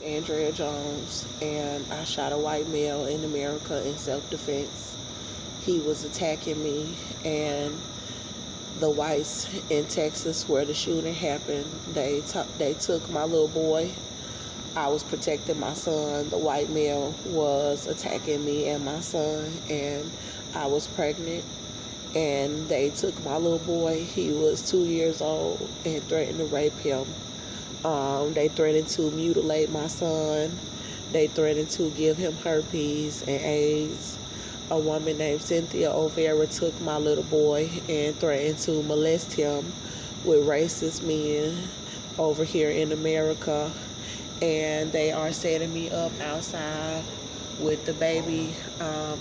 Andrea Jones, and I shot a white male in America in self-defense. He was attacking me, and the whites in Texas where the shooting happened, they took my little boy. I was protecting my son. The white male was attacking me and my son, and I was pregnant. And they took my little boy. He was 2 years old and threatened to rape him. They threatened to mutilate my son. They threatened to give him herpes and AIDS. A woman named Cynthia Olvera took my little boy and threatened to molest him with racist men over here in America. And they are setting me up outside with the baby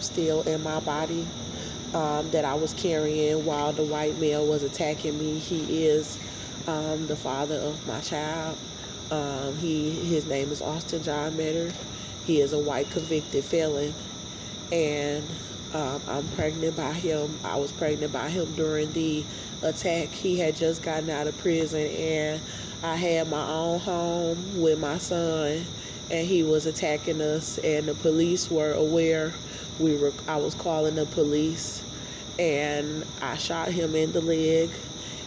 still in my body that I was carrying while the white male was attacking me. He is the father of my child. His name is Austin John Meador. He is a white convicted felon, and I'm pregnant by him. I was pregnant by him during the attack. He had just gotten out of prison, and I had my own home with my son, and he was attacking us, and the police were aware. I was calling the police, and I shot him in the leg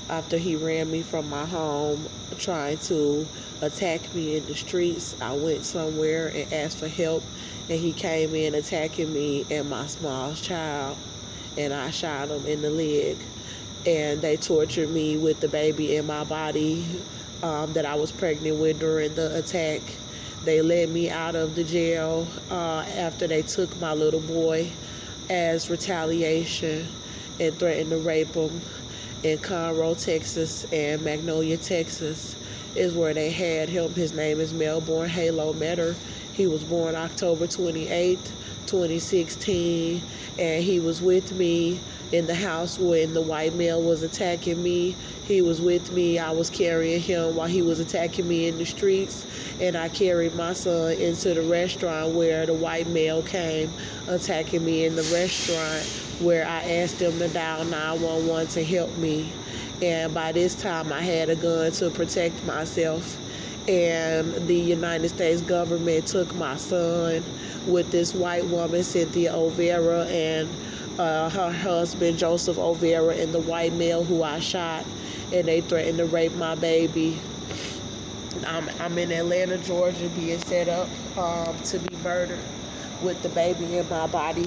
after he ran me from my home trying to attack me in the streets. I went somewhere and asked for help, and he came in attacking me and my small child, and I shot him in the leg. And they tortured me with the baby in my body that I was pregnant with during the attack. They let me out of the jail after they took my little boy as retaliation and threatened to rape him. In Conroe, Texas, and Magnolia, Texas is where they had him. His name is Melbourne Halo Meador. He was born October 28th, 2016, and he was with me in the house when the white male was attacking me. He was with me. I was carrying him while he was attacking me in the streets, and I carried my son into the restaurant where the white male came attacking me in the restaurant, where I asked them to dial 911 to help me. And by this time, I had a gun to protect myself. And the United States government took my son with this white woman, Cynthia Olvera, and her husband, Joeseph Olvera, and the white male who I shot, and they threatened to rape my baby. I'm in Atlanta, Georgia, being set up to be murdered with the baby in my body.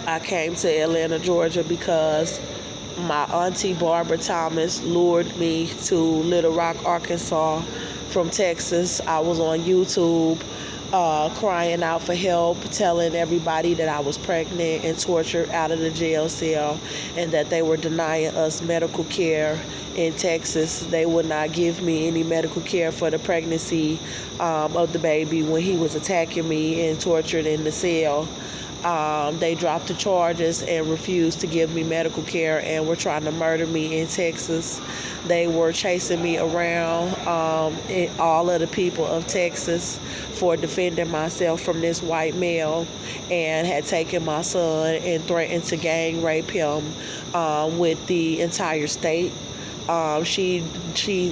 I came to Atlanta, Georgia because my auntie Barbara Thomas lured me to Little Rock, Arkansas from Texas. I was on YouTube crying out for help, telling everybody that I was pregnant and tortured out of the jail cell, and that they were denying us medical care in Texas. They would not give me any medical care for the pregnancy of the baby when he was attacking me and tortured in the cell. They dropped the charges and refused to give me medical care and were trying to murder me in Texas. They were chasing me around, all of the people of Texas, for defending myself from this white male, and had taken my son and threatened to gang rape him with the entire state. She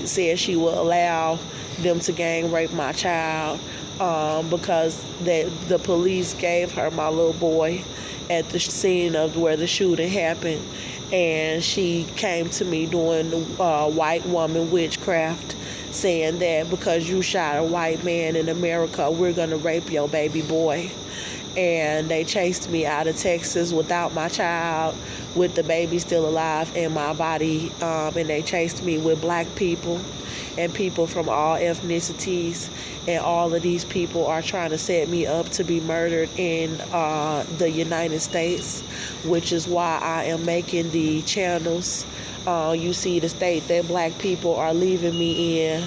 said she would allow them to gang rape my child because the police gave her my little boy at the scene of where the shooting happened, and she came to me doing white woman witchcraft, saying that because you shot a white man in America, we're going to rape your baby boy. And they chased me out of Texas without my child, with the baby still alive in my body, and they chased me with black people and people from all ethnicities, and all of these people are trying to set me up to be murdered in the United States, which is why I am making the channels. You see the state that black people are leaving me in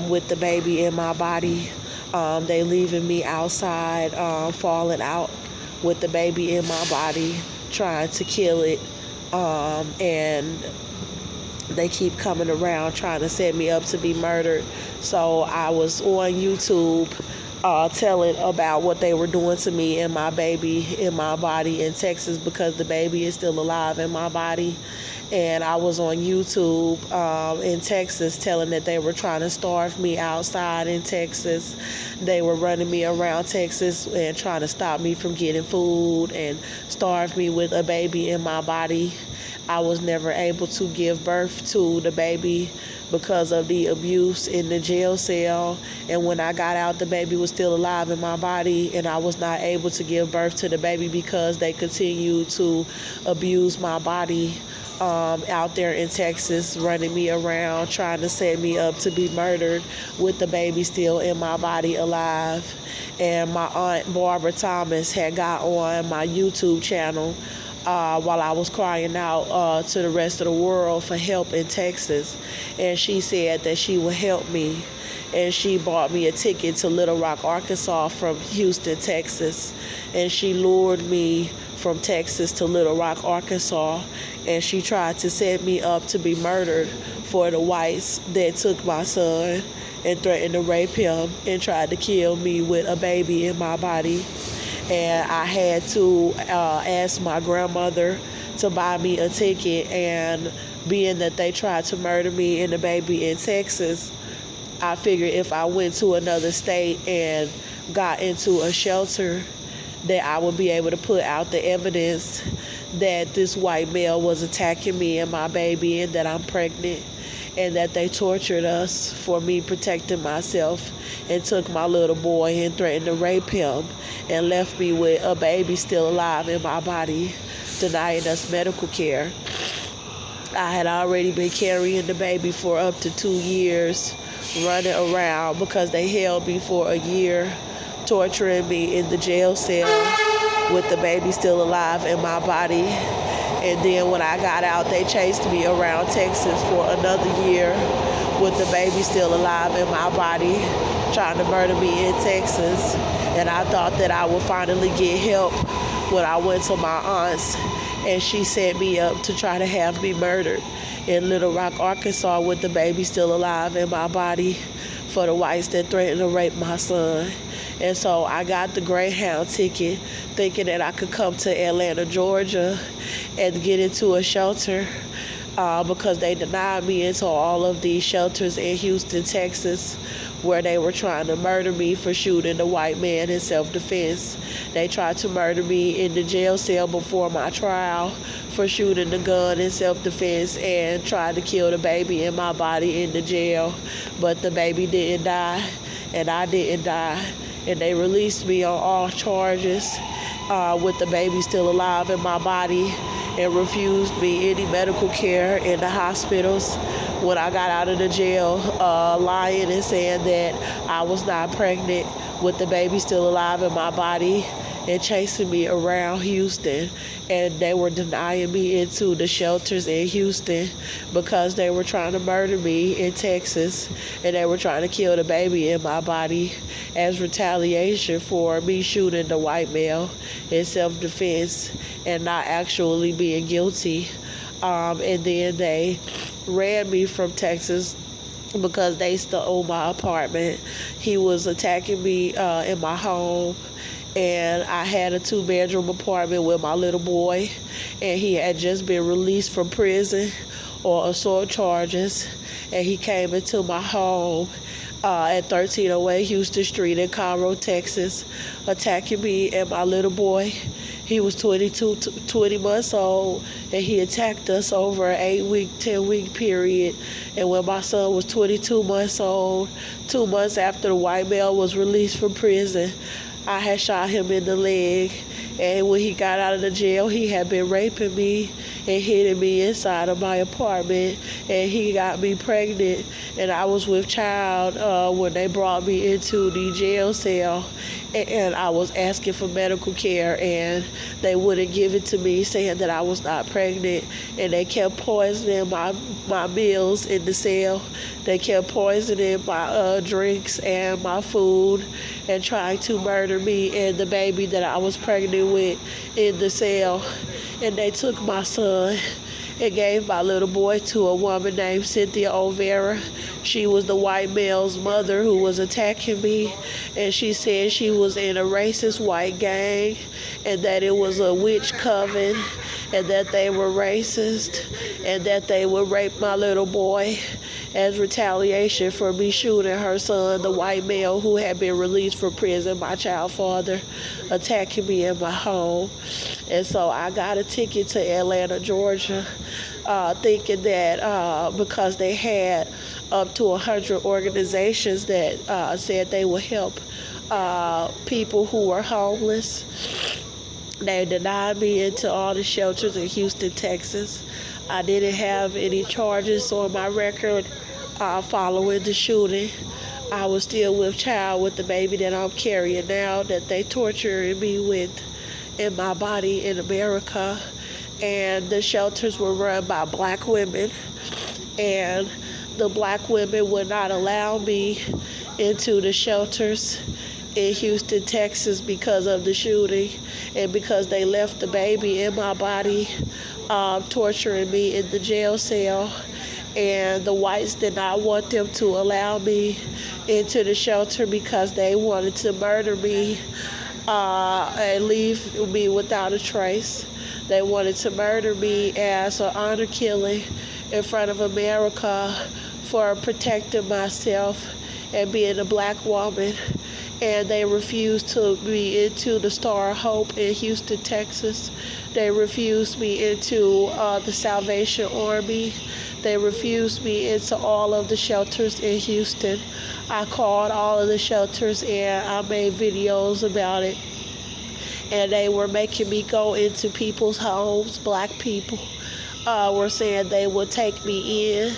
with the baby in my body. They leaving me outside, falling out with the baby in my body, trying to kill it, and they keep coming around trying to set me up to be murdered. So I was on YouTube telling about what they were doing to me and my baby in my body in Texas, because the baby is still alive in my body. and I was on YouTube in Texas telling that they were trying to starve me outside in Texas. They were running me around Texas and trying to stop me from getting food and starve me with a baby in my body. I was never able to give birth to the baby because of the abuse in the jail cell. And when I got out, the baby was still alive in my body, and I was not able to give birth to the baby because they continued to abuse my body out there in Texas, running me around, trying to set me up to be murdered with the baby still in my body alive. And my aunt Barbara Thomas had got on my YouTube channel while I was crying out to the rest of the world for help in Texas. And she said that she would help me. And she bought me a ticket to Little Rock, Arkansas from Houston, Texas. And she lured me from Texas to Little Rock, Arkansas. And she tried to set me up to be murdered for the whites that took my son and threatened to rape him and tried to kill me with a baby in my body. And I had to ask my grandmother to buy me a ticket, and being that they tried to murder me and the baby in Texas, I figured if I went to another state and got into a shelter, that I would be able to put out the evidence that this white male was attacking me and my baby, and that I'm pregnant, and that they tortured us for me protecting myself, and took my little boy and threatened to rape him, and left me with a baby still alive in my body, denying us medical care. I had already been carrying the baby for up to 2 years, running around because they held me for a year, torturing me in the jail cell with the baby still alive in my body. And then when I got out, they chased me around Texas for another year with the baby still alive in my body, trying to murder me in Texas. And I thought that I would finally get help when I went to my aunt's, and she set me up to try to have me murdered in Little Rock, Arkansas, with the baby still alive in my body for the whites that threatened to rape my son. And so I got the Greyhound ticket thinking that I could come to Atlanta, Georgia and get into a shelter because they denied me into all of these shelters in Houston, Texas, where they were trying to murder me for shooting the white man in self-defense. They tried to murder me in the jail cell before my trial for shooting the gun in self-defense and tried to kill the baby in my body in the jail. But the baby didn't die, and I didn't die. And they released me on all charges with the baby still alive in my body, and refused me any medical care in the hospitals when I got out of the jail, lying and saying that I was not pregnant with the baby still alive in my body, and chasing me around Houston. And they were denying me into the shelters in Houston because they were trying to murder me in Texas, and they were trying to kill the baby in my body as retaliation for me shooting the white male in self-defense and not actually being guilty. And then they ran me from Texas because they stole my apartment. He was attacking me in my home, and I had a 2-bedroom apartment with my little boy, and he had just been released from prison on assault charges, and he came into my home at 1308 Houston Street in Conroe, Texas, attacking me and my little boy. He was 20 months old, and he attacked us over an 8-week, 10-week period. And when my son was 22 months old, 2 months after the white male was released from prison, I had shot him in the leg. And when he got out of the jail, he had been raping me and hitting me inside of my apartment. And he got me pregnant, and I was with child when they brought me into the jail cell. And I was asking for medical care, and they wouldn't give it to me, saying that I was not pregnant. And they kept poisoning my meals in the cell. They kept poisoning my drinks and my food, and trying to murder me and the baby that I was pregnant with in the cell. And they took my son, and gave my little boy to a woman named Cynthia Olvera. She was the white male's mother who was attacking me, and she said she was in a racist white gang and that it was a witch coven and that they were racist and that they would rape my little boy as retaliation for me shooting her son, the white male who had been released from prison, my child father, attacking me in my home. And so I got a ticket to Atlanta, Georgia, thinking that because they had up to 100 organizations that said they would help people who were homeless. They denied me into all the shelters in Houston, Texas. I didn't have any charges on my record following the shooting. I was still with child with the baby that I'm carrying now that they torturing me with in my body in America. And the shelters were run by black women, and the black women would not allow me into the shelters in Houston, Texas because of the shooting and because they left the baby in my body, torturing me in the jail cell. And the whites did not want them to allow me into the shelter because they wanted to murder me and leave me without a trace. They wanted to murder me as an honor killing in front of America for protecting myself and being a black woman. And they refused to me into the Star of Hope in Houston, Texas. They refused me into the Salvation Army. They refused me into all of the shelters in Houston. I called all of the shelters and I made videos about it. And they were making me go into people's homes. Black people were saying they would take me in,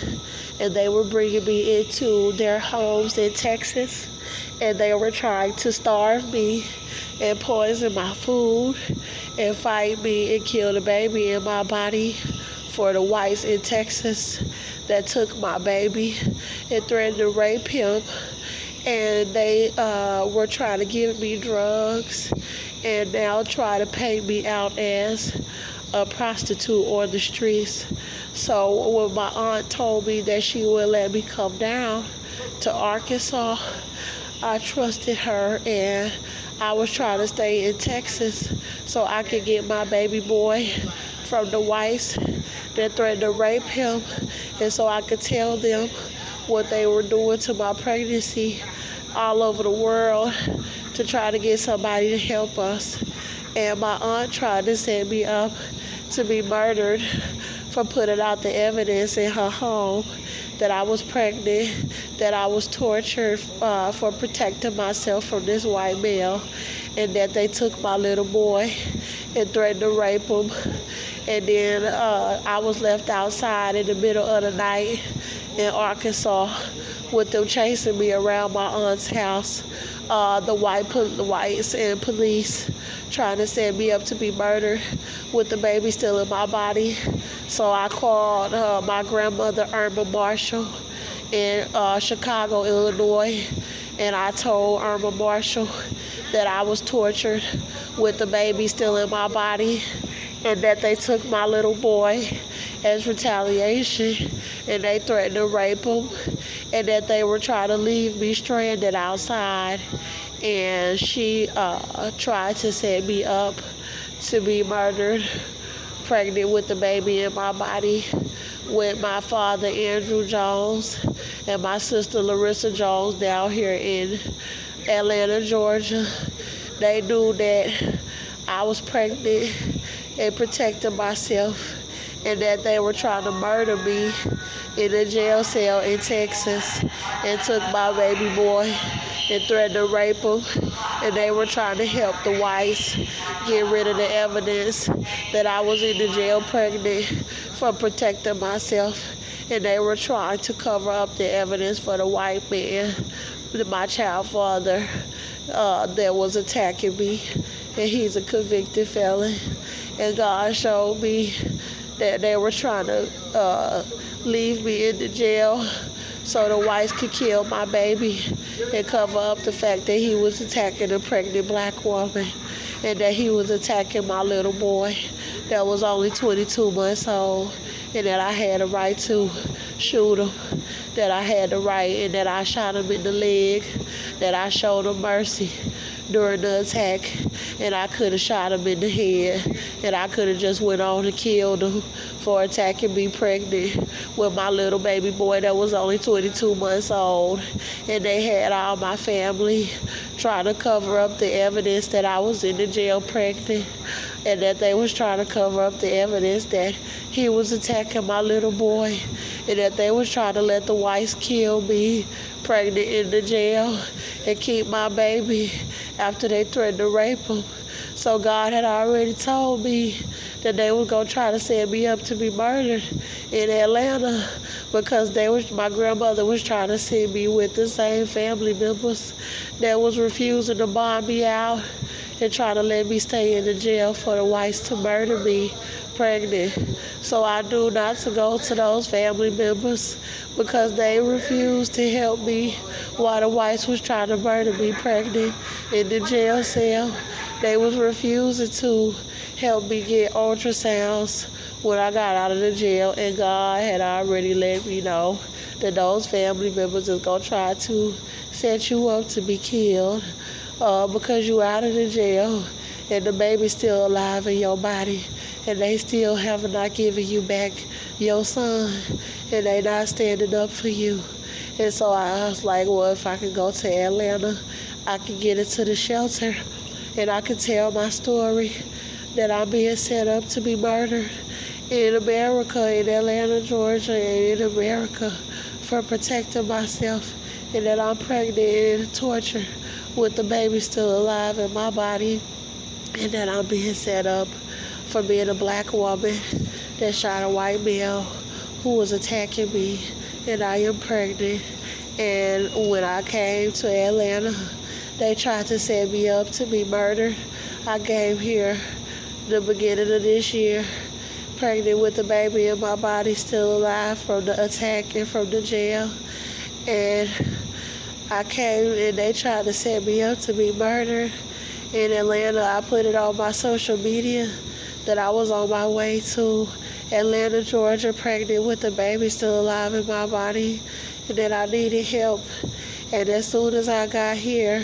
and they were bringing me into their homes in Texas. And they were trying to starve me and poison my food and fight me and kill the baby in my body for the whites in Texas that took my baby and threatened to rape him. And they were trying to give me drugs and now try to paint me out as a prostitute on the streets. So when my aunt told me that she would let me come down to Arkansas, I trusted her, and I was trying to stay in Texas so I could get my baby boy from the whites that threatened to rape him, and so I could tell them what they were doing to my pregnancy all over the world to try to get somebody to help us. And my aunt tried to set me up to be murdered for putting out the evidence in her home that I was pregnant, that I was tortured for protecting myself from this white male, and that they took my little boy and threatened to rape him. And then I was left outside in the middle of the night in Arkansas with them chasing me around my aunt's house, the whites and police trying to set me up to be murdered with the baby still in my body. So I called my grandmother, Irma Marshall, in Chicago, Illinois, and I told Irma Marshall that I was tortured with the baby still in my body and that they took my little boy as retaliation and they threatened to rape him and that they were trying to leave me stranded outside. And she tried to set me up to be murdered, pregnant with the baby in my body, with my father, Andrew Jones, and my sister, Larissa Jones, down here in Atlanta, Georgia. They knew that I was pregnant and protecting myself, and that they were trying to murder me in a jail cell in Texas, and took my baby boy and threatened to rape him. And they were trying to help the whites get rid of the evidence that I was in the jail pregnant for protecting myself. And they were trying to cover up the evidence for the white man, my child father, that was attacking me. And he's a convicted felon. And God showed me that they were trying to leave me in the jail so the whites could kill my baby and cover up the fact that he was attacking a pregnant black woman and that he was attacking my little boy that was only 22 months old, and that I had a right to shoot him, that I had the right, and that I shot him in the leg, that I showed him mercy during the attack, and I could have shot him in the head, and I could have just went on and killed him for attacking me pregnant with my little baby boy that was only 22 months old. And they had all my family trying to cover up the evidence that I was in the jail pregnant, and that they was trying to cover up the evidence that he was attacking my little boy, and that they was trying to let the whites kill me pregnant in the jail and keep my baby after they threatened to rape him. So God had already told me that they were going to try to set me up to be murdered in Atlanta, because my grandmother was trying to send me with the same family members that was refusing to bond me out and trying to let me stay in the jail for the whites to murder me pregnant. So I knew not to go to those family members, because they refused to help me while the whites was trying to murder me pregnant in the jail cell. They was refusing to help me get ultrasounds when I got out of the jail, and God had already let me know that those family members is going to try to set you up to be killed because you out of the jail and the baby's still alive in your body, and they still have not given you back your son, and they not standing up for you. And so I was like, well, if I could go to Atlanta, I could get into the shelter, and I could tell my story that I'm being set up to be murdered in America, in Atlanta, Georgia, and in America for protecting myself, and that I'm pregnant and tortured with the baby still alive in my body, and that I'm being set up for being a black woman that shot a white male who was attacking me, and I am pregnant. And when I came to Atlanta, they tried to set me up to be murdered. I came here the beginning of this year, pregnant with the baby in my body still alive from the attack and from the jail. And I came and they tried to set me up to be murdered in Atlanta. I put it on my social media that I was on my way to Atlanta, Georgia, pregnant with the baby still alive in my body, and that I needed help. And as soon as I got here,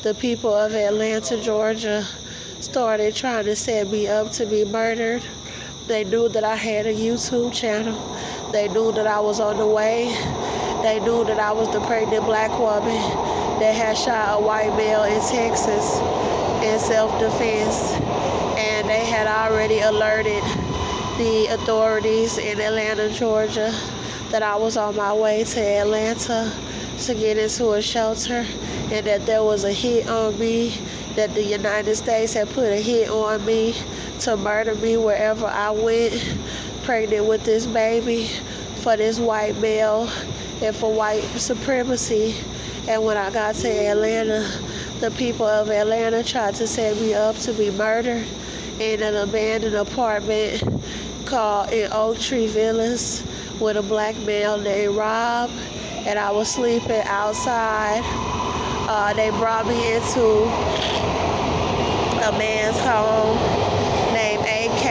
the people of Atlanta, Georgia started trying to set me up to be murdered. They knew that I had a YouTube channel. They knew that I was on the way. They knew that I was the pregnant black woman that had shot a white male in Texas in self-defense. And they had already alerted the authorities in Atlanta, Georgia, that I was on my way to Atlanta to get into a shelter, and that there was a hit on me, that the United States had put a hit on me to murder me wherever I went, pregnant with this baby for this white male and for white supremacy. And when I got to Atlanta, the people of Atlanta tried to set me up to be murdered in an abandoned apartment called in Oak Tree Villas with a black male named Rob, and I was sleeping outside. They brought me into a man's home named AK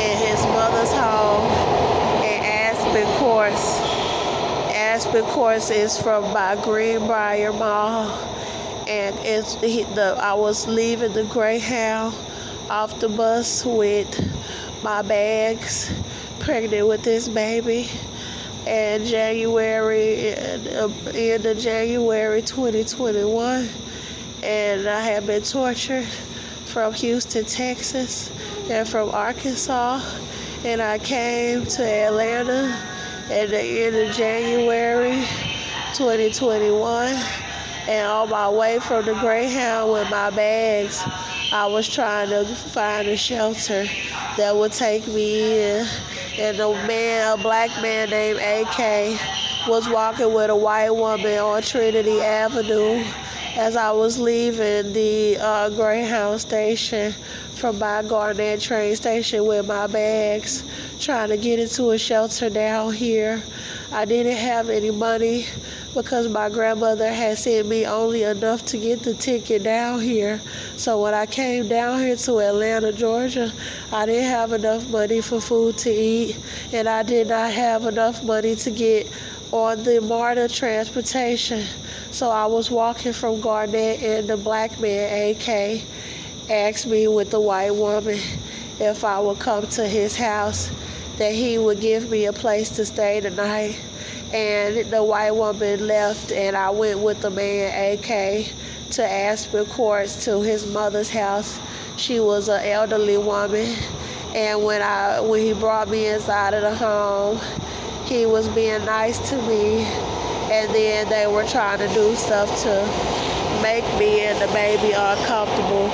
in his mother's home in Aspen Course. Aspen Course is from by Greenbrier Mall, and I was leaving the Greyhound off the bus with my bags, pregnant with this baby. And end of January 2021, and I have been tortured from Houston, Texas, and from Arkansas, and I came to Atlanta at the end of January 2021, and on my way from the Greyhound with my bags, I was trying to find a shelter that would take me in. And a black man named AK, was walking with a white woman on Trinity Avenue, as I was leaving the Greyhound station from my Garnett train station with my bags, trying to get into a shelter down here. I didn't have any money because my grandmother had sent me only enough to get the ticket down here. So when I came down here to Atlanta, Georgia, I didn't have enough money for food to eat, and I did not have enough money to get on the MARTA transportation. So I was walking from Garnett, and the black man, AK, asked me with the white woman if I would come to his house, that he would give me a place to stay tonight. And the white woman left, and I went with the man, AK, to Aspen Courts, to his mother's house. She was an elderly woman, and when he brought me inside of the home, he was being nice to me, and then they were trying to do stuff to make me and the baby uncomfortable.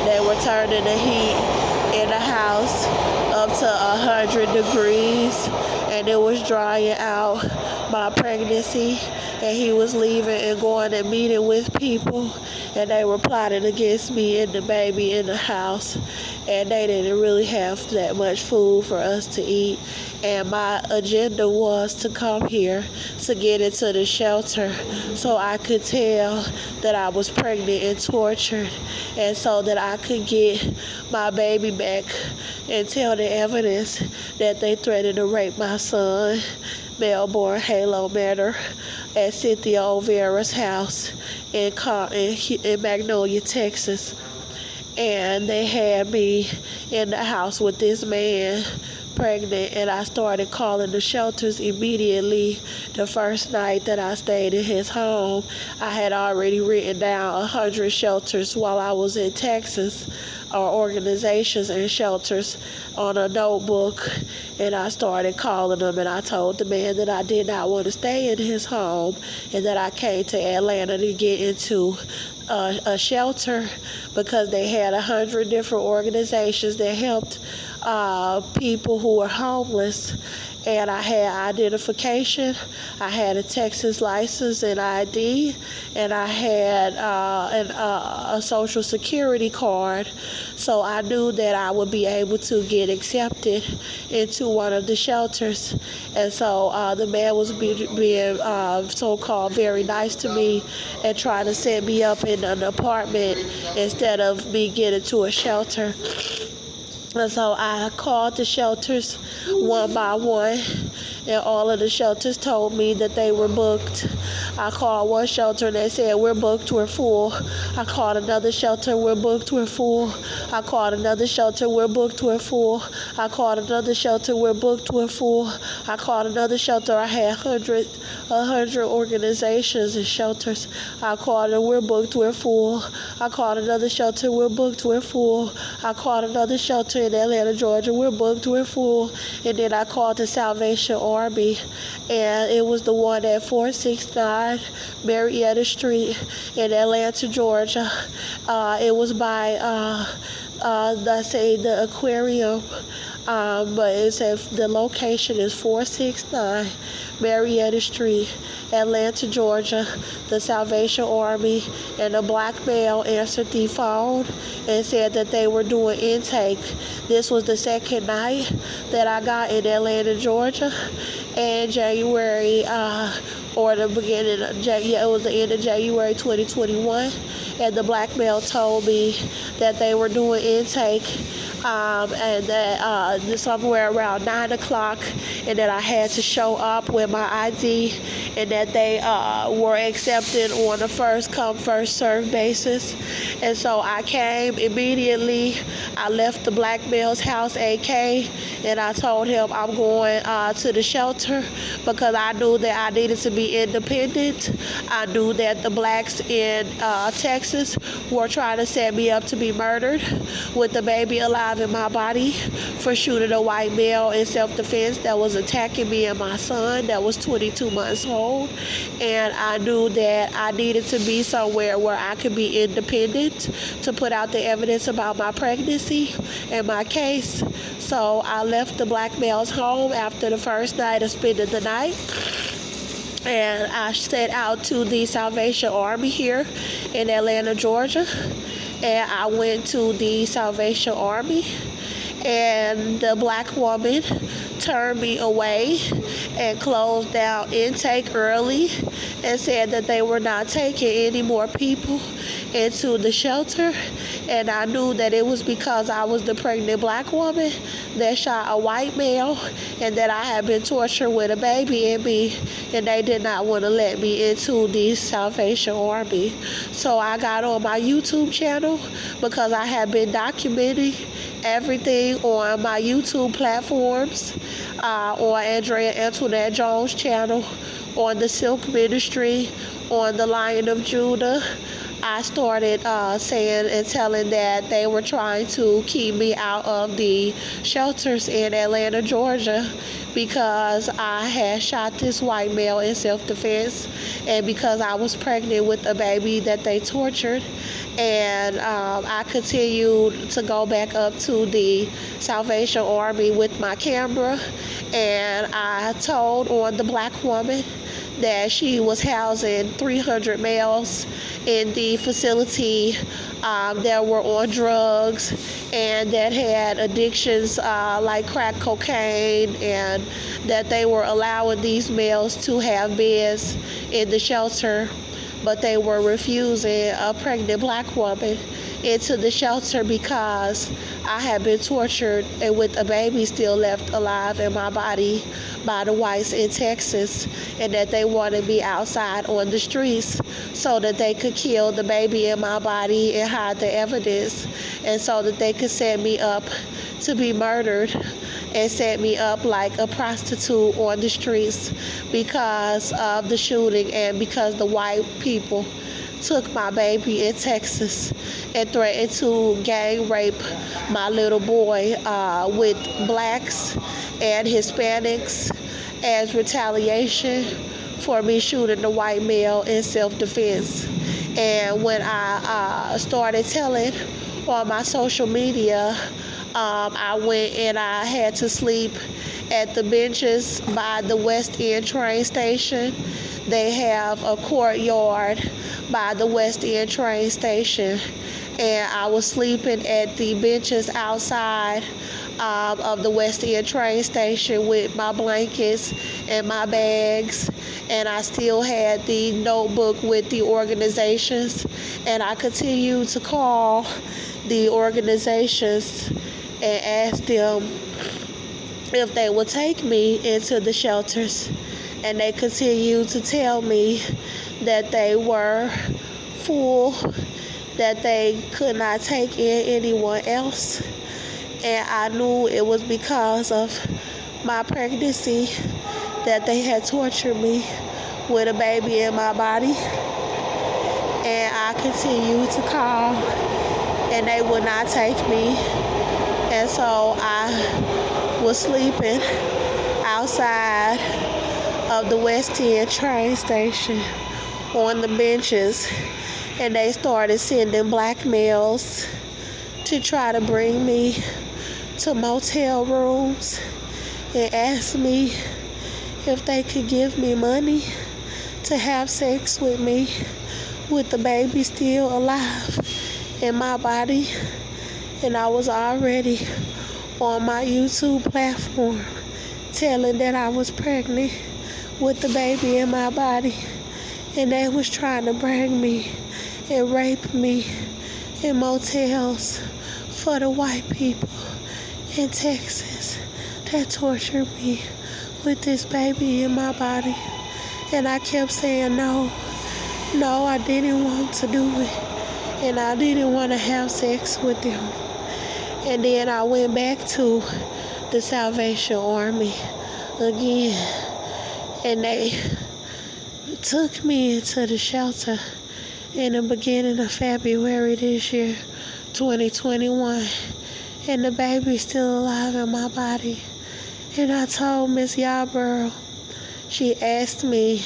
They were turning the heat in the house up to 100 degrees, and it was drying out my pregnancy, and he was leaving and going and meeting with people, and they were plotting against me and the baby in the house, and they didn't really have that much food for us to eat. And my agenda was to come here to get into the shelter so I could tell that I was pregnant and tortured, and so that I could get my baby back and tell the evidence that they threatened to rape my son, male-born Halo Matter, at Cynthia Olvera's house in Magnolia, Texas. And they had me in the house with this man, pregnant, and I started calling the shelters immediately. The first night that I stayed in his home, I had already written down 100 shelters while I was in Texas, or organizations and shelters, on a notebook, and I started calling them, and I told the man that I did not want to stay in his home and that I came to Atlanta to get into a shelter because they had 100 different organizations that helped people who were homeless. And I had identification, I had a Texas license and ID, and I had a social security card. So I knew that I would be able to get accepted into one of the shelters. And so the man was being so-called very nice to me and trying to set me up in an apartment instead of me getting to a shelter. And so I called the shelters one by one, and all of the shelters told me that they were booked. I called one shelter and they said, "We're booked, we're full." I called another shelter, "We're booked, we're full." I called another shelter, "We're booked, we're full." I called another shelter, "We're booked, we're full." I called another shelter, I had 100 organizations and shelters. I called them, "We're booked, we're full." I called another shelter, "We're booked, we're full." I called another shelter in Atlanta, Georgia, "We're booked, we're full." And then I called the Salvation Army, and it was the one at 469 Marietta Street in Atlanta, Georgia. It was by the aquarium, but it said the location is 469 Marietta Street, Atlanta, Georgia. The Salvation Army and a black male answered the phone and said that they were doing intake. This was the second night that I got in Atlanta, Georgia, in January, or the beginning of it was the end of January 2021, and the black male told me that they were doing intake, and that somewhere around 9 o'clock, and that I had to show up with my ID, and that they were accepted on a first come, first served basis. And so I came immediately. I left the black male's house, AK, and I told him I'm going to the shelter because I knew that I needed to be independent. I knew that the blacks in Texas were trying to set me up to be murdered with the baby alive in my body for shooting a white male in self-defense that was attacking me and my son that was 22 months old. And I knew that I needed to be somewhere where I could be independent to put out the evidence about my pregnancy and my case. So I left the black male's home after the first night of spending the night. and I set out to the Salvation Army here in Atlanta, Georgia. And I went to the Salvation Army, and the black woman turned me away and closed down intake early and said that they were not taking any more people into the shelter. And I knew that it was because I was the pregnant black woman that shot a white male, and that I had been tortured with a baby in me, and they did not want to let me into the Salvation Army. So I got on my YouTube channel because I had been documenting everything on my YouTube platforms, on Andrea Antoinette Jones' channel, on the Silk Ministry, on the Lion of Judah. I started saying and telling that they were trying to keep me out of the shelters in Atlanta, Georgia, because I had shot this white male in self-defense, and because I was pregnant with a baby that they tortured. And I continued to go back up to the Salvation Army with my camera, and I told on the black woman that she was housing 300 males in the facility that were on drugs and that had addictions like crack cocaine, and that they were allowing these males to have beds in the shelter, but they were refusing a pregnant black woman into the shelter because I had been tortured and with a baby still left alive in my body by the whites in Texas, and that they wanted me outside on the streets so that they could kill the baby in my body and hide the evidence, and so that they could set me up to be murdered and set me up like a prostitute on the streets because of the shooting and because the white people took my baby in Texas and threatened to gang rape my little boy with blacks and Hispanics as retaliation for me shooting the white male in self-defense. And when I started telling on my social media, I went and I had to sleep at the benches by the West End train station. They have a courtyard by the West End train station, and I was sleeping at the benches outside of the West End train station with my blankets and my bags, and I still had the notebook with the organizations, and I continued to call the organizations and ask them if they would take me into the shelters, and they continued to tell me that they were full, that they could not take in anyone else. And I knew it was because of my pregnancy that they had tortured me with a baby in my body. And I continued to call, and they would not take me. And so I was sleeping outside of the West End train station on the benches, and they started sending black males to try to bring me to motel rooms and ask me if they could give me money to have sex with me with the baby still alive in my body. And I was already on my YouTube platform telling that I was pregnant with the baby in my body, and they was trying to bring me and rape me in motels for the white people in Texas that tortured me with this baby in my body. And I kept saying no, I didn't want to do it, and I didn't want to have sex with them. And then I went back to the Salvation Army again, and they took me into the shelter in the beginning of February this year, 2021, and the baby's still alive in my body. And I told Miss Yarborough, she asked me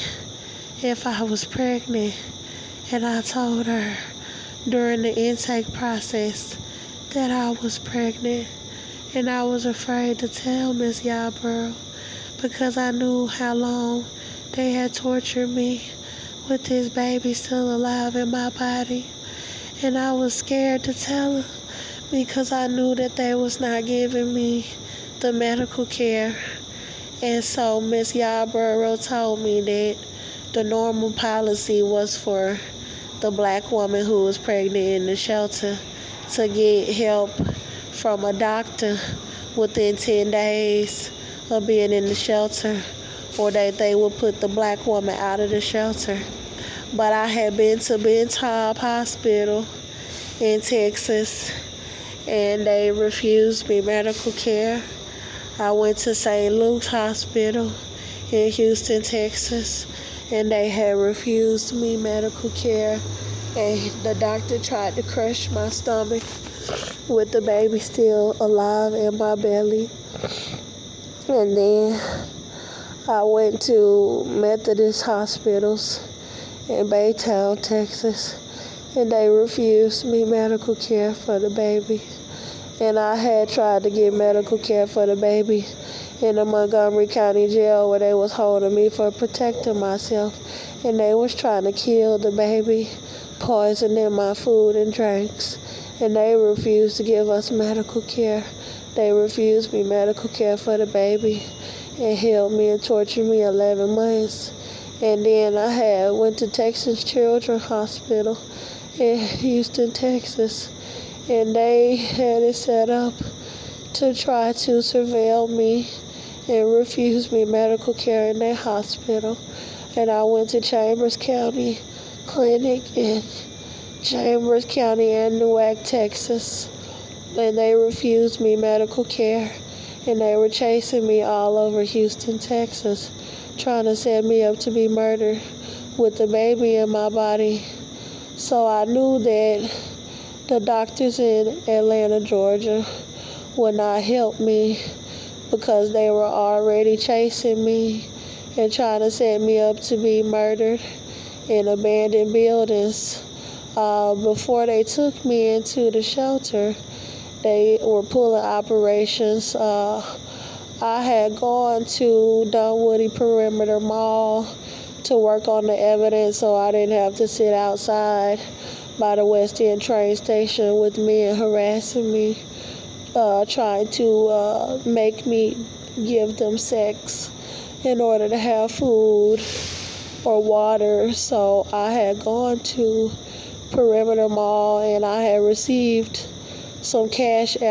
if I was pregnant, and I told her during the intake process that I was pregnant, and I was afraid to tell Miss Yarborough because I knew how long they had tortured me with this baby still alive in my body. And I was scared to tell her because I knew that they was not giving me the medical care. And so Miss Yarborough told me that the normal policy was for the black woman who was pregnant in the shelter to get help from a doctor within 10 days of being in the shelter, or that they would put the black woman out of the shelter. But I had been to Burneth Hospital in Texas, and they refused me medical care. I went to St. Luke's Hospital in Houston, Texas, and they had refused me medical care. And the doctor tried to crush my stomach with the baby still alive in my belly. And then I went to Methodist hospitals in Baytown, Texas, and they refused me medical care for the baby. And I had tried to get medical care for the baby in the Montgomery County Jail, where they was holding me for protecting myself. And they was trying to kill the baby, poisoning my food and drinks. And they refused to give us medical care. They refused me medical care for the baby and held me and tortured me 11 months. And then I went to Texas Children's Hospital in Houston, Texas. And they had it set up to try to surveil me and refuse me medical care in their hospital. And I went to Chambers County Clinic in Chambers County and Newark, Texas. And they refused me medical care. And they were chasing me all over Houston, Texas, trying to set me up to be murdered with the baby in my body. So I knew that the doctors in Atlanta, Georgia would not help me because they were already chasing me and trying to set me up to be murdered in abandoned buildings. Before they took me into the shelter, they were pulling operations. I had gone to Dunwoody Perimeter Mall to work on the evidence so I didn't have to sit outside by the West End train station with men harassing me, trying to make me give them sex in order to have food or water. So I had gone to Perimeter Mall and I had received some cash